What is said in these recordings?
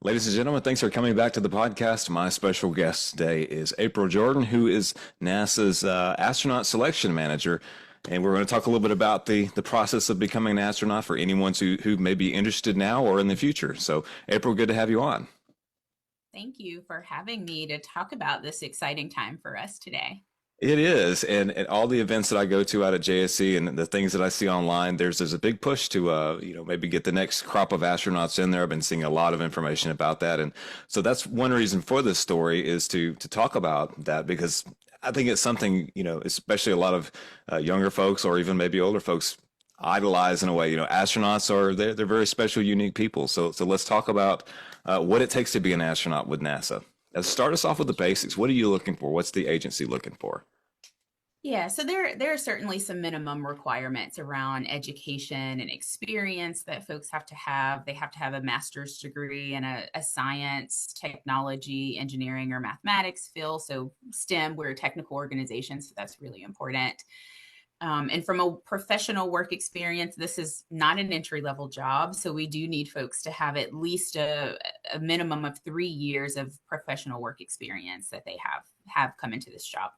Ladies and gentlemen, thanks for coming back to the podcast. My special guest today is April Jordan, who is NASA's astronaut selection manager. And we're going to talk a little bit about the process of becoming an astronaut for anyone who may be interested now or in the future. So, April, good to have you on. Thank you for having me to talk about this exciting time for us today. It is, and all the events that I go to out at JSC and the things that I see online, there's a big push to maybe get the next crop of astronauts in there. I've been seeing a lot of information about that, and so that's one reason for this story is to talk about that because I think it's something especially a lot of younger folks or even maybe older folks idolize in a way. Astronauts are they're very special, unique people. So let's talk about what it takes to be an astronaut with NASA. Start us off with the basics. What are you looking for? What's the agency looking for? Yeah, so there are certainly some minimum requirements around education and experience that folks have to have. They have to have a master's degree in a science, technology, engineering, or mathematics field. So STEM, we're a technical organization, so that's really important. And from a professional work experience, this is not an entry level job. So we do need folks to have at least a minimum of 3 years of professional work experience that they have come into this job.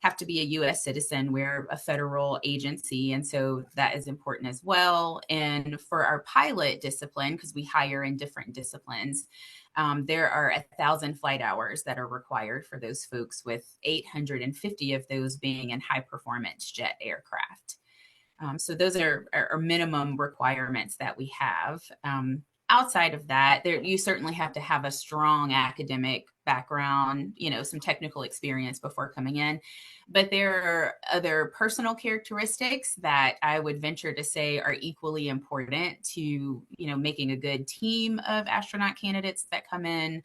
Have to be a US citizen. We're a federal agency. And so that is important as well. And for our pilot discipline, because we hire in different disciplines, there are 1,000 flight hours that are required for those folks, with 850 of those being in high performance jet aircraft. So those are minimum requirements that we have. Outside of that, you certainly have to have a strong academic background, some technical experience before coming in. But there are other personal characteristics that I would venture to say are equally important to, making a good team of astronaut candidates that come in,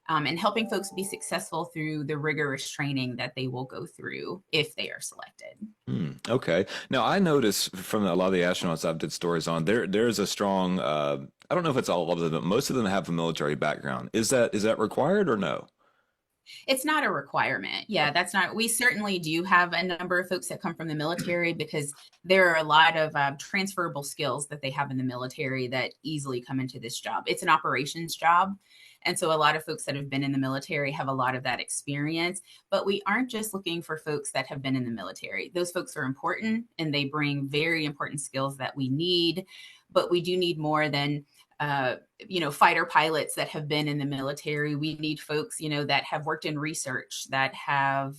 and helping folks be successful through the rigorous training that they will go through if they are selected. Okay. Now I notice from a lot of the astronauts I've did stories on, there's a strong I don't know if it's all of them, but most of them have a military background. Is that required or no? It's not a requirement. Yeah, that's not. We certainly do have a number of folks that come from the military because there are a lot of transferable skills that they have in the military that easily come into this job. It's an operations job. And so a lot of folks that have been in the military have a lot of that experience. But we aren't just looking for folks that have been in the military. Those folks are important and they bring very important skills that we need. But we do need more than fighter pilots that have been in the military. We need folks, that have worked in research, that have,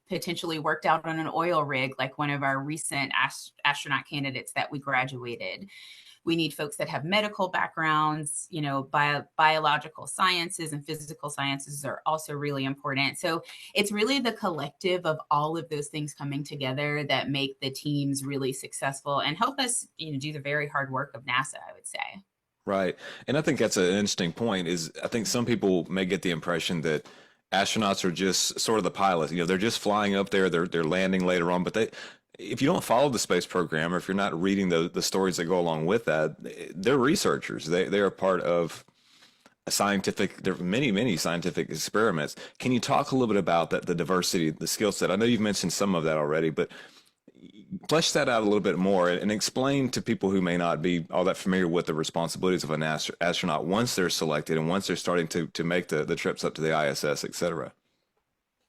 potentially worked out on an oil rig, like one of our recent astronaut candidates that we graduated. We need folks that have medical backgrounds, biological sciences and physical sciences are also really important. So it's really the collective of all of those things coming together that make the teams really successful and help us, do the very hard work of NASA, I would say. Right. And I think that's an interesting point is I think some people may get the impression that astronauts are just sort of the pilots. They're just flying up there, they're landing later on, but if you don't follow the space program or if you're not reading the stories that go along with that, they're researchers. They are part of there are many scientific experiments. Can you talk a little bit about that, the diversity, the skill set? I know you've mentioned some of that already, but flesh that out a little bit more and explain to people who may not be all that familiar with the responsibilities of an astronaut once they're selected and once they're starting to make the trips up to the ISS, et cetera.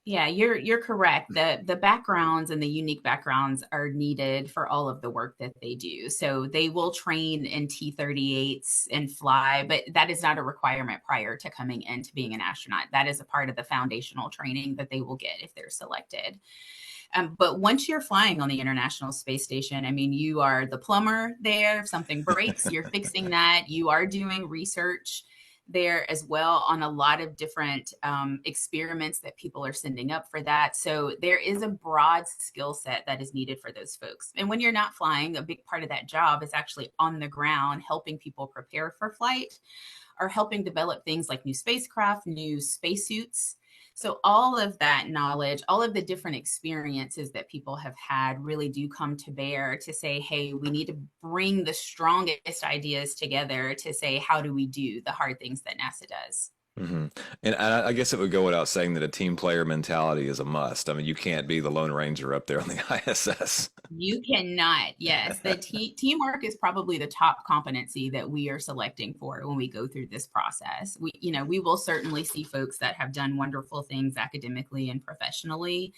Yeah, you're correct. The backgrounds and the unique backgrounds are needed for all of the work that they do. So they will train in T-38s and fly, but that is not a requirement prior to coming into being an astronaut. That is a part of the foundational training that they will get if they're selected. But once you're flying on the International Space Station, I mean, you are the plumber there. If something breaks, you're fixing that. You are doing research there as well on a lot of different experiments that people are sending up for that. So there is a broad skill set that is needed for those folks. And when you're not flying, a big part of that job is actually on the ground, helping people prepare for flight or helping develop things like new spacecraft, new spacesuits. So all of that knowledge, all of the different experiences that people have had really do come to bear to say, hey, we need to bring the strongest ideas together to say, how do we do the hard things that NASA does? And I guess it would go without saying that a team player mentality is a must. I mean, you can't be the Lone Ranger up there on the ISS. You cannot. Yes, the teamwork is probably the top competency that we are selecting for when we go through this process. We will certainly see folks that have done wonderful things academically and professionally.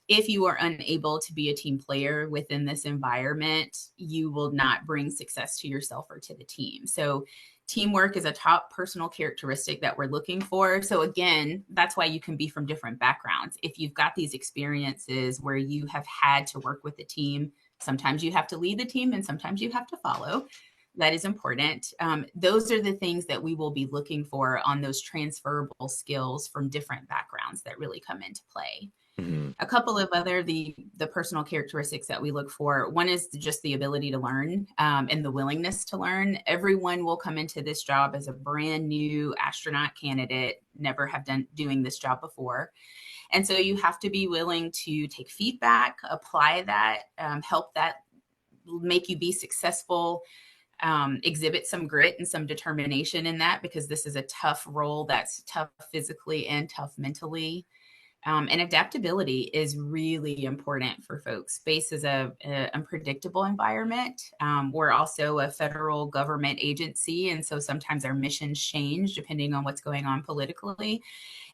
If you are unable to be a team player within this environment, you will not bring success to yourself or to the team. So teamwork is a top personal characteristic that we're looking for. So again, that's why you can be from different backgrounds. If you've got these experiences where you have had to work with a team, sometimes you have to lead the team and sometimes you have to follow. That is important. Those are the things that we will be looking for on those transferable skills from different backgrounds that really come into play. Hmm. A couple of other the personal characteristics that we look for. One is just the ability to learn, and the willingness to learn. Everyone will come into this job as a brand new astronaut candidate, never have done doing this job before, and so you have to be willing to take feedback, apply that, help that make you be successful. Exhibit some grit and some determination in that, because this is a tough role that's tough physically and tough mentally. And adaptability is really important for folks. Space is a unpredictable environment. We're also a federal government agency, and so sometimes our missions change depending on what's going on politically.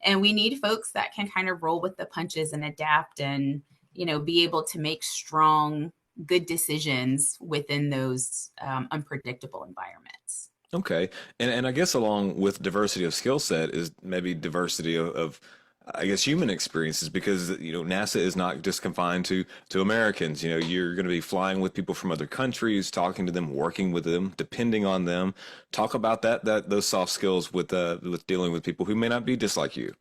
And we need folks that can kind of roll with the punches and adapt, and be able to make strong, good decisions within those unpredictable environments. Okay. And I guess along with diversity of skill set is maybe diversity of I guess human experiences, because NASA is not just confined to Americans. You're going to be flying with people from other countries, talking to them, working with them, depending on them. Talk about that those soft skills with dealing with people who may not be just like you.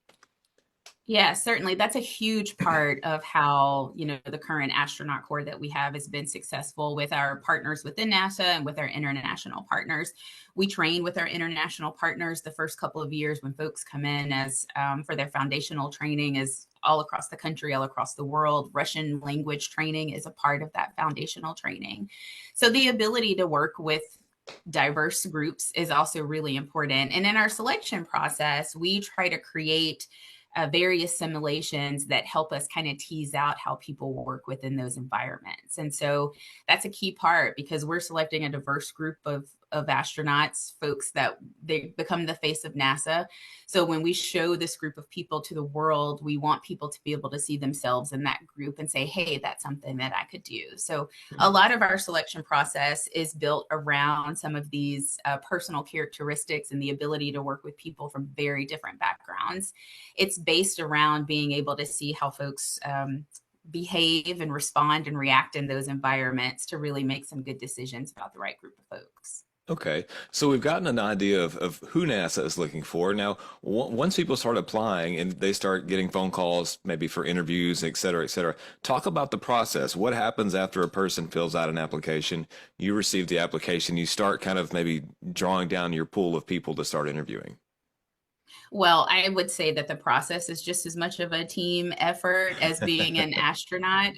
Yeah, certainly. That's a huge part of how, the current astronaut corps that we have has been successful with our partners within NASA and with our international partners. We train with our international partners the first couple of years when folks come in as for their foundational training is all across the country, all across the world. Russian language training is a part of that foundational training. So the ability to work with diverse groups is also really important. And in our selection process, we try to create various simulations that help us kind of tease out how people work within those environments. And so that's a key part, because we're selecting a diverse group of astronauts, folks that they become the face of NASA. So when we show this group of people to the world, we want people to be able to see themselves in that group and say, hey, that's something that I could do. So a lot of our selection process is built around some of these personal characteristics and the ability to work with people from very different backgrounds. It's based around being able to see how folks behave and respond and react in those environments to really make some good decisions about the right group of folks. Okay, so we've gotten an idea of who NASA is looking for. Now, once people start applying and they start getting phone calls, maybe for interviews, et cetera, talk about the process. What happens after a person fills out an application? You receive the application, you start kind of maybe drawing down your pool of people to start interviewing. Well, I would say that the process is just as much of a team effort as being an astronaut.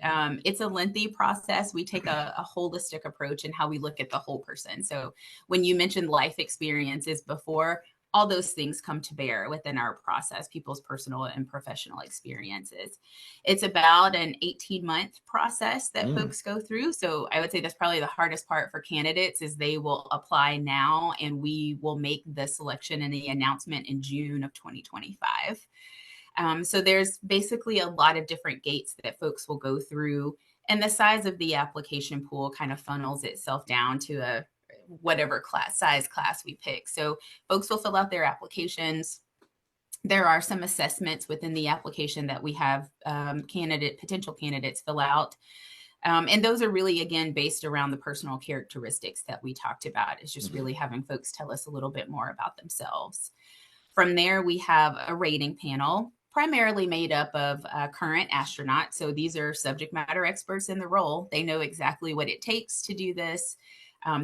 It's a lengthy process. We take a holistic approach in how we look at the whole person. So, when you mentioned life experiences before, all those things come to bear within our process, people's personal and professional experiences. It's about an 18-month process that Mm. folks go through. So I would say that's probably the hardest part for candidates is they will apply now and we will make the selection and the announcement in June of 2025. So there's basically a lot of different gates that folks will go through, and the size of the application pool kind of funnels itself down to a whatever class we pick. So folks will fill out their applications. There are some assessments within the application that we have potential candidates fill out. And those are really, again, based around the personal characteristics that we talked about. It's just really Mhm. having folks tell us a little bit more about themselves. From there, we have a rating panel, primarily made up of current astronauts. So these are subject matter experts in the role. They know exactly what it takes to do this.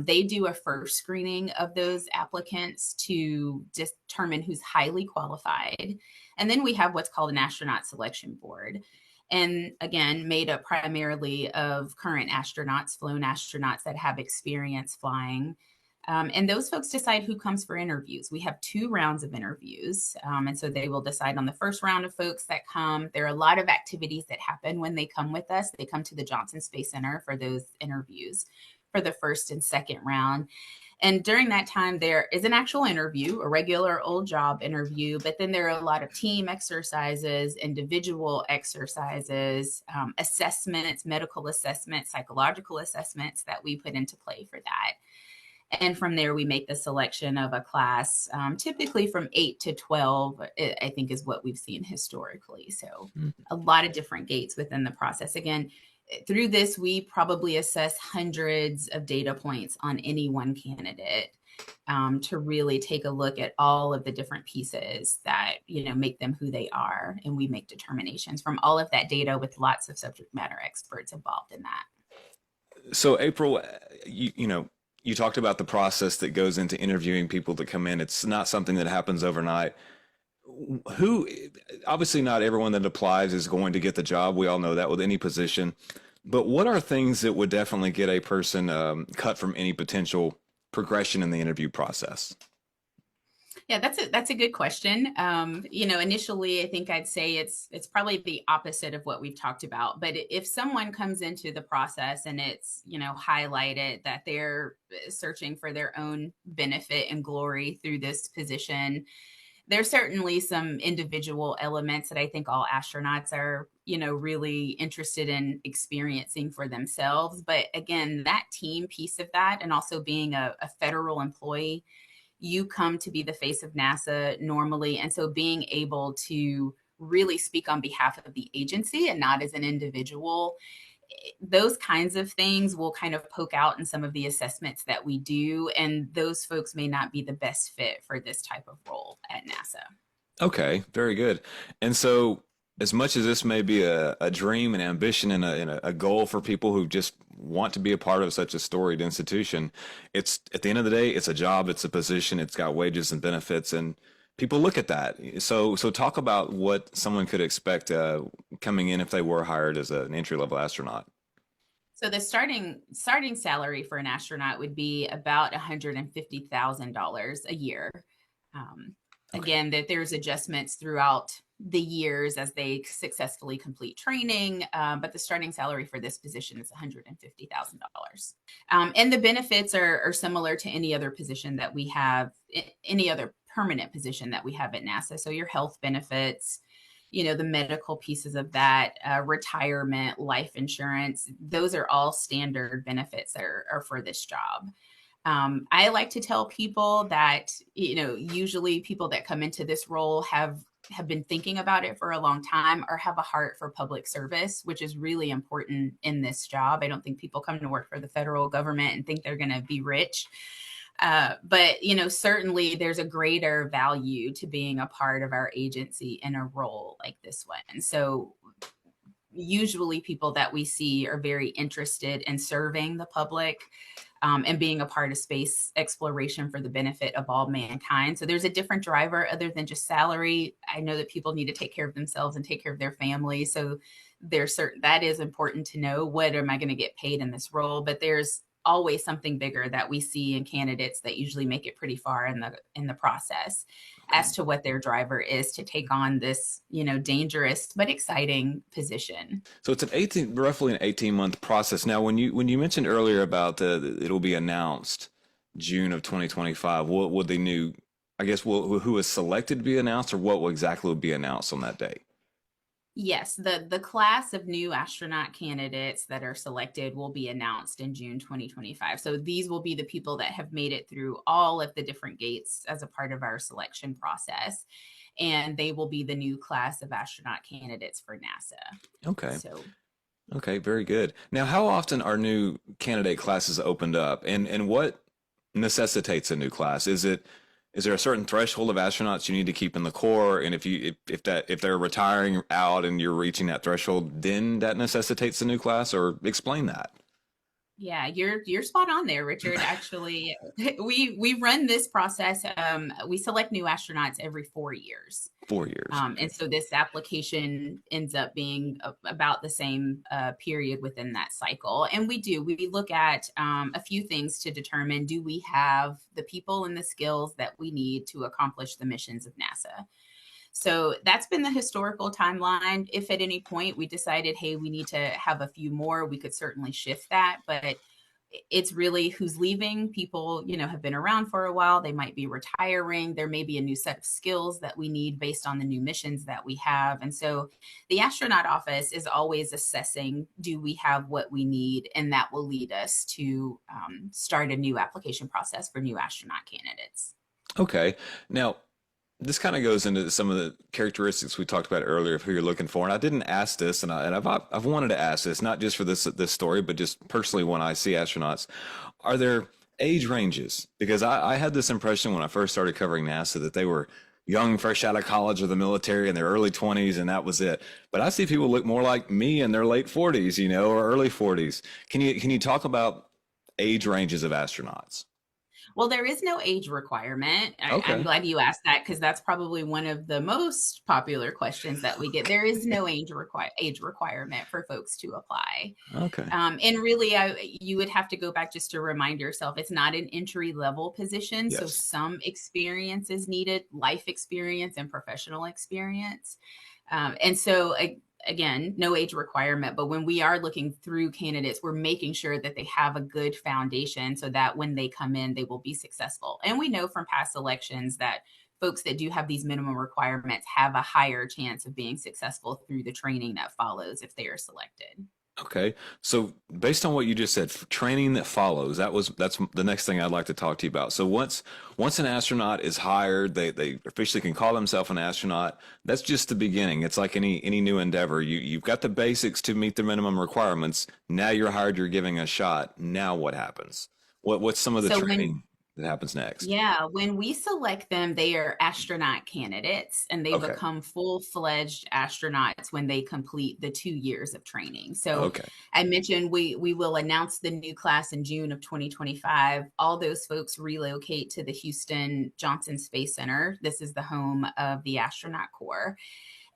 They do a first screening of those applicants to determine who's highly qualified. And then we have what's called an astronaut selection board. And again, made up primarily of current astronauts, flown astronauts that have experience flying. And those folks decide who comes for interviews. We have 2 rounds of interviews. And so they will decide on the first round of folks that come. There are a lot of activities that happen when they come with us. They come to the Johnson Space Center for those interviews for the first and second round. And during that time, there is an actual interview, a regular old job interview, but then there are a lot of team exercises, individual exercises, assessments, medical assessments, psychological assessments that we put into play for that. And from there, we make the selection of a class, typically from 8 to 12, I think is what we've seen historically. So a lot of different gates within the process. Again, through this, we probably assess hundreds of data points on any one candidate to really take a look at all of the different pieces that, make them who they are. And we make determinations from all of that data with lots of subject matter experts involved in that. So April, you talked about the process that goes into interviewing people that come in. It's not something that happens overnight. Who, obviously not everyone that applies is going to get the job. We all know that with any position, but what are things that would definitely get a person cut from any potential progression in the interview process? Yeah, that's a good question. Initially, I think I'd say it's probably the opposite of what we've talked about. But if someone comes into the process and it's highlighted that they're searching for their own benefit and glory through this position, there's certainly some individual elements that I think all astronauts are really interested in experiencing for themselves. But again, that team piece of that, and also being a federal employee, you come to be the face of NASA normally. And so being able to really speak on behalf of the agency and not as an individual, those kinds of things will kind of poke out in some of the assessments that we do. And those folks may not be the best fit for this type of role at NASA. Okay, very good. And so, as much as this may be a dream and ambition and a goal for people who just want to be a part of such a storied institution, it's at the end of the day, it's a job, it's a position, it's got wages and benefits, and people look at that. So talk about what someone could expect coming in if they were hired as an entry level astronaut. So the starting salary for an astronaut would be about $150,000 a year. Okay. Again, that there's adjustments throughout the years as they successfully complete training, but the starting salary for this position is $150,000. And the benefits are similar to any other position that we have, any other permanent position that we have at NASA. So your health benefits, the medical pieces of that, retirement, life insurance, those are all standard benefits that are for this job. I like to tell people that, usually people that come into this role have been thinking about it for a long time or have a heart for public service, which is really important in this job. I don't think people come to work for the federal government and think they're going to be rich. But, certainly there's a greater value to being a part of our agency in a role like this one. So usually people that we see are very interested in serving the public, and being a part of space exploration for the benefit of all mankind. So there's a different driver other than just salary. I know that people need to take care of themselves and take care of their families. So there's that is important to know. What am I going to get paid in this role? But there's always something bigger that we see in candidates that usually make it pretty far in the process as to what their driver is to take on this, dangerous but exciting position. So it's roughly an 18-month process. Now, when you mentioned earlier about it'll be announced June of 2025, what would the new, I guess, who is selected to be announced, or what exactly will be announced on that day? Yes, the class of new astronaut candidates that are selected will be announced in June 2025. So these will be the people that have made it through all of the different gates as a part of our selection process. And they will be the new class of astronaut candidates for NASA. Okay. So Okay, very good. Now, how often are new candidate classes opened up, and what necessitates a new class? Is there a certain threshold of astronauts you need to keep in the Corps, and if they're retiring out and you're reaching that threshold, then that necessitates a new class, or explain that? Yeah, you're spot on there, Richard. Actually, we run this process. We select new astronauts every 4 years. 4 years. Okay. And so this application ends up being about the same period within that cycle. And we look at a few things to determine, do we have the people and the skills that we need to accomplish the missions of NASA? So that's been the historical timeline. If at any point we decided, hey, we need to have a few more, we could certainly shift that. But it's really who's leaving. People, have been around for a while. They might be retiring. There may be a new set of skills that we need based on the new missions that we have. And so the astronaut office is always assessing, do we have what we need? And that will lead us to start a new application process for new astronaut candidates. Okay. Now, this kind of goes into some of the characteristics we talked about earlier of who you're looking for. And I didn't ask this, and I've wanted to ask this, not just for this story, but just personally when I see astronauts. Are there age ranges? Because I had this impression when I first started covering NASA that they were young, fresh out of college or the military in their early 20s, and that was it. But I see people look more like me in their late 40s, or early 40s. Can you talk about age ranges of astronauts? Well, there is no age requirement. I'm Okay. glad you asked that because that's probably one of the most popular questions that we get. There is no age requirement for folks to apply. Okay. And really, you would have to go back just to remind yourself it's not an entry level position. So Yes. some experience is needed, life experience and professional experience. And so, again, no age requirement, but when we are looking through candidates, we're making sure that they have a good foundation so that when they come in, they will be successful. And we know from past elections that folks that do have these minimum requirements have a higher chance of being successful through the training that follows if they are selected. Okay. So based on what you just said, training that follows, that's the next thing I'd like to talk to you about. So once an astronaut is hired, they officially can call themselves an astronaut. That's just the beginning. It's like any new endeavor. You've got the basics to meet the minimum requirements. Now you're hired, you're giving a shot. Now what happens? What's some of the So when training that happens next? Yeah, when we select them, they are astronaut candidates and they Okay. become full-fledged astronauts when they complete the 2 years of training. So Okay. I mentioned we will announce the new class in June of 2025. All those folks relocate to the Houston Johnson Space Center. This is the home of the astronaut corps,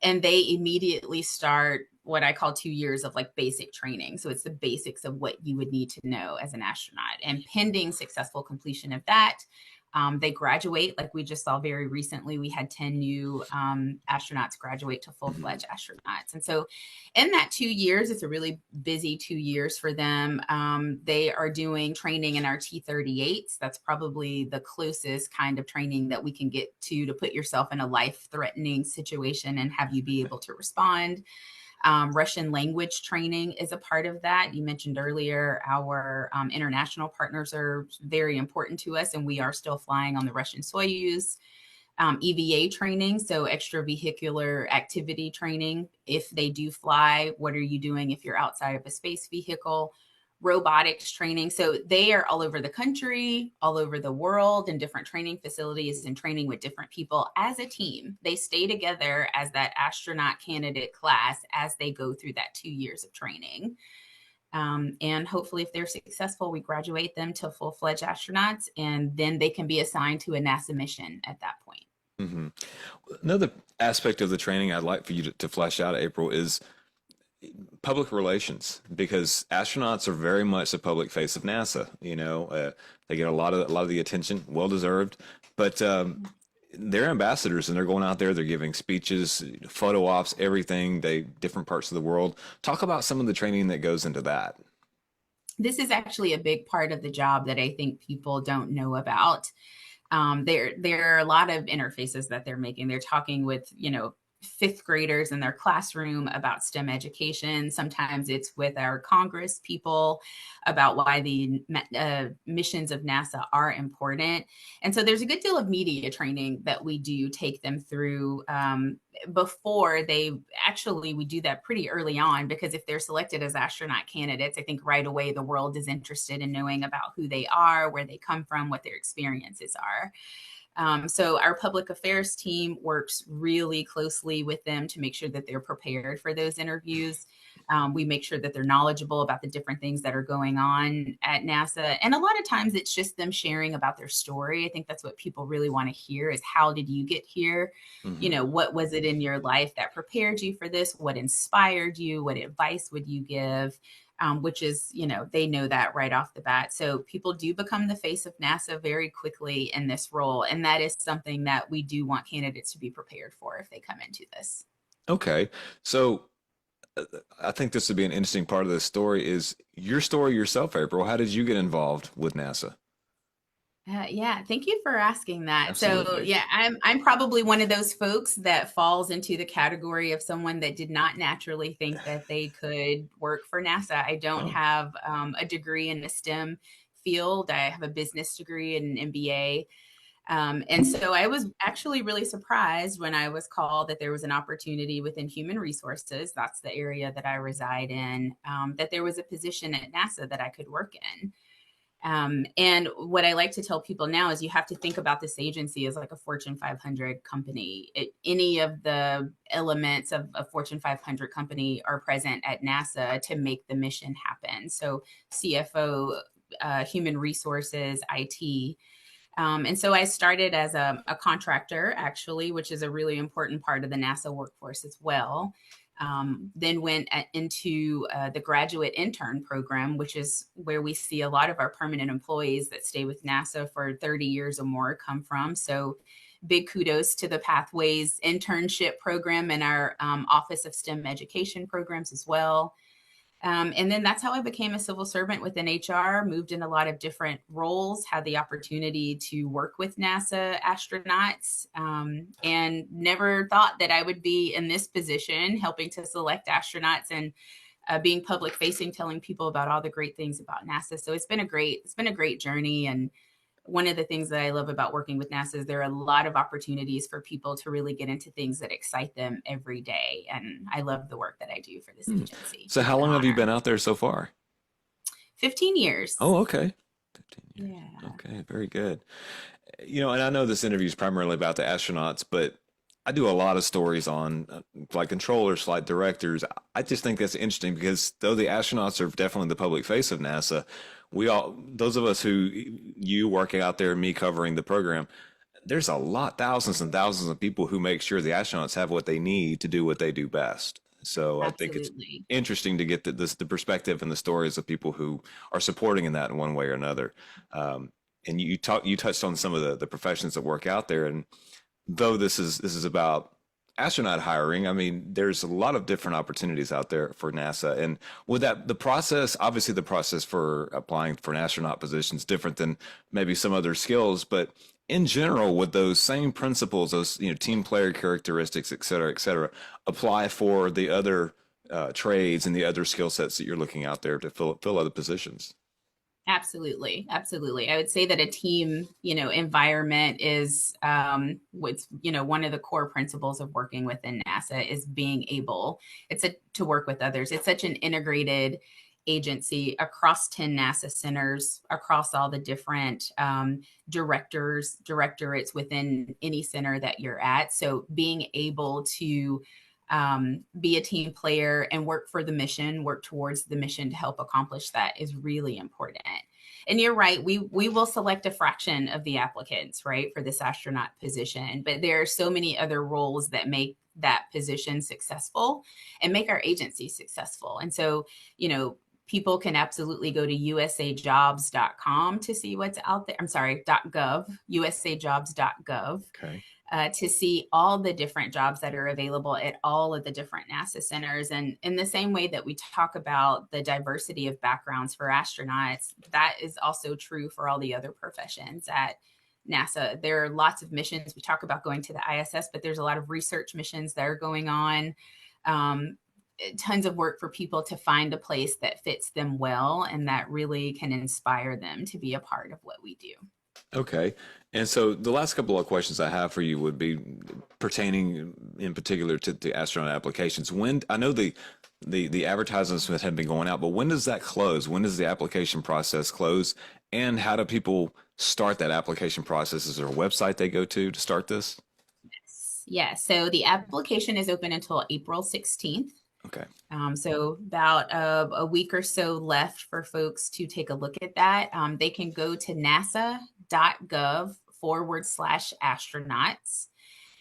and they immediately start what I call 2 years of like basic training. So it's the basics of what you would need to know as an astronaut. And pending successful completion of that, they graduate. Like we just saw very recently, we had 10 new astronauts graduate to full Mhm. fledged astronauts. And so, in that 2 years, it's a really busy 2 years for them. They are doing training in our T-38s. That's probably the closest kind of training that we can get to put yourself in a life threatening situation and have you be able to respond. Russian language training is a part of that. You mentioned earlier, our international partners are very important to us, and we are still flying on the Russian Soyuz. EVA training, so extravehicular activity training. If they do fly, what are you doing if you're outside of a space vehicle? Robotics training. So they are all over the country, all over the world, in different training facilities and training with different people as a team. They stay together as that astronaut candidate class as they go through that 2 years of training. And hopefully, if they're successful, we graduate them to full fledged astronauts, and then they can be assigned to a NASA mission at that point. Mhm. Another aspect of the training I'd like for you to flesh out, April, is public relations, because astronauts are very much the public face of NASA. They get a lot of the attention, well deserved, but they're ambassadors and they're going out there, they're giving speeches, photo ops, everything. They different parts of the world. Talk about some of the training that goes into that. This is actually a big part of the job that I think people don't know about. There are a lot of interfaces that they're making. They're talking with fifth graders in their classroom about STEM education. Sometimes it's with our Congress people about why the missions of NASA are important. And so there's a good deal of media training that we do take them through before they actually, we do that pretty early on, because if they're selected as astronaut candidates, I think right away the world is interested in knowing about who they are, where they come from, what their experiences are. So our public affairs team works really closely with them to make sure that they're prepared for those interviews. We make sure that they're knowledgeable about the different things that are going on at NASA. And a lot of times it's just them sharing about their story. I think that's what people really want to hear is how did you get here? Hmm. What was it in your life that prepared you for this? What inspired you? What advice would you give? Which is, they know that right off the bat. So people do become the face of NASA very quickly in this role. And that is something that we do want candidates to be prepared for if they come into this. Okay. So I think this would be an interesting part of this story is your story yourself, April. How did you get involved with NASA? Yeah, thank you for asking that. So, Absolutely. yeah, I'm probably one of those folks that falls into the category of someone that did not naturally think that they could work for NASA. I don't Oh, have a degree in the STEM field. I have a business degree and an MBA. And so I was actually really surprised when I was called that there was an opportunity within human resources. That's the area that I reside in, that there was a position at NASA that I could work in. And what I like to tell people now is you have to think about this agency as like a Fortune 500 company. Any of the elements of a Fortune 500 company are present at NASA to make the mission happen. So, CFO, human resources, IT. And so I started as a contractor, actually, which is a really important part of the NASA workforce as well. Then went into the graduate intern program, which is where we see a lot of our permanent employees that stay with NASA for 30 years or more come from. So big kudos to the Pathways internship program and our Office of STEM education programs as well. And then that's how I became a civil servant within HR, moved in a lot of different roles, had the opportunity to work with NASA astronauts, and never thought that I would be in this position helping to select astronauts and being public facing, telling people about all the great things about NASA. So it's been a great journey. And one of the things that I love about working with NASA is there are a lot of opportunities for people to really get into things that excite them every day. And I love the work that I do for this hmm. agency. So It's how an long have you honor. been out there so far? 15 years. Oh, okay. 15 years. Yeah. Okay, very good. And I know this interview is primarily about the astronauts, but I do a lot of stories on flight controllers, flight directors. I just think that's interesting because though the astronauts are definitely the public face of NASA, those of us who you working out there, me covering the program, there's a lot, thousands and thousands of people who make sure the astronauts have what they need to do what they do best. So I think it's Absolutely. interesting to get the perspective and the stories of people who are supporting in that in one way or another. Um, and you touched on some of the professions that work out there, and though this is about astronaut hiring, I mean, there's a lot of different opportunities out there for NASA. And with that, the process, obviously, the process for applying for an astronaut position is different than maybe some other skills, but in general, would those same principles, those team player characteristics, et cetera, apply for the other trades and the other skill sets that you're looking out there to fill other positions? Absolutely. Absolutely. I would say that a team, environment is what's, one of the core principles of working within NASA is being able to work with others. It's such an integrated agency across 10 NASA centers, across all the different directorates within any center that you're at. So being able to be a team player and work for the mission, work towards the mission to help accomplish that is really important. And you're right, we will select a fraction of the applicants, right, for this astronaut position, but there are so many other roles that make that position successful and make our agency successful. And so, people can absolutely go to usajobs.com to see what's out there. I'm sorry, .gov, usajobs.gov, Okay. to see all the different jobs that are available at all of the different NASA centers. And in the same way that we talk about the diversity of backgrounds for astronauts, that is also true for all the other professions at NASA. There are lots of missions. We talk about going to the ISS, but there's a lot of research missions that are going on. Um, Tons of work for people to find a place that fits them well and that really can inspire them to be a part of what we do. Okay. And so the last couple of questions I have for you would be pertaining in particular to the astronaut applications. When I know the advertisements that have been going out, but when does that close? When does the application process close? And how do people start that application process? Is there a website they go to start this? Yeah, so the application is open until April 16th. Okay. So about a week or so left for folks to take a look at that. They can go to nasa.gov/astronauts,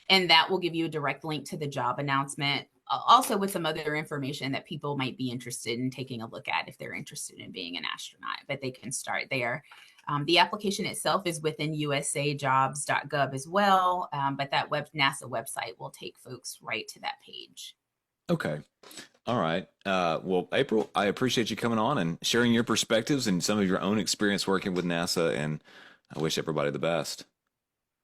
and that will give you a direct link to the job announcement, also with some other information that people might be interested in taking a look at if they're interested in being an astronaut, but they can start there. The application itself is within usajobs.gov as well, but that NASA website will take folks right to that page. Okay. All right. Well, April, I appreciate you coming on and sharing your perspectives and some of your own experience working with NASA, and I wish everybody the best.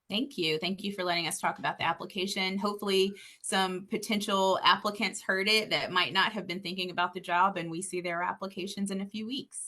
Thank you. Thank you for letting us talk about the application. Hopefully, some potential applicants heard it that might not have been thinking about the job, and we see their applications in a few weeks.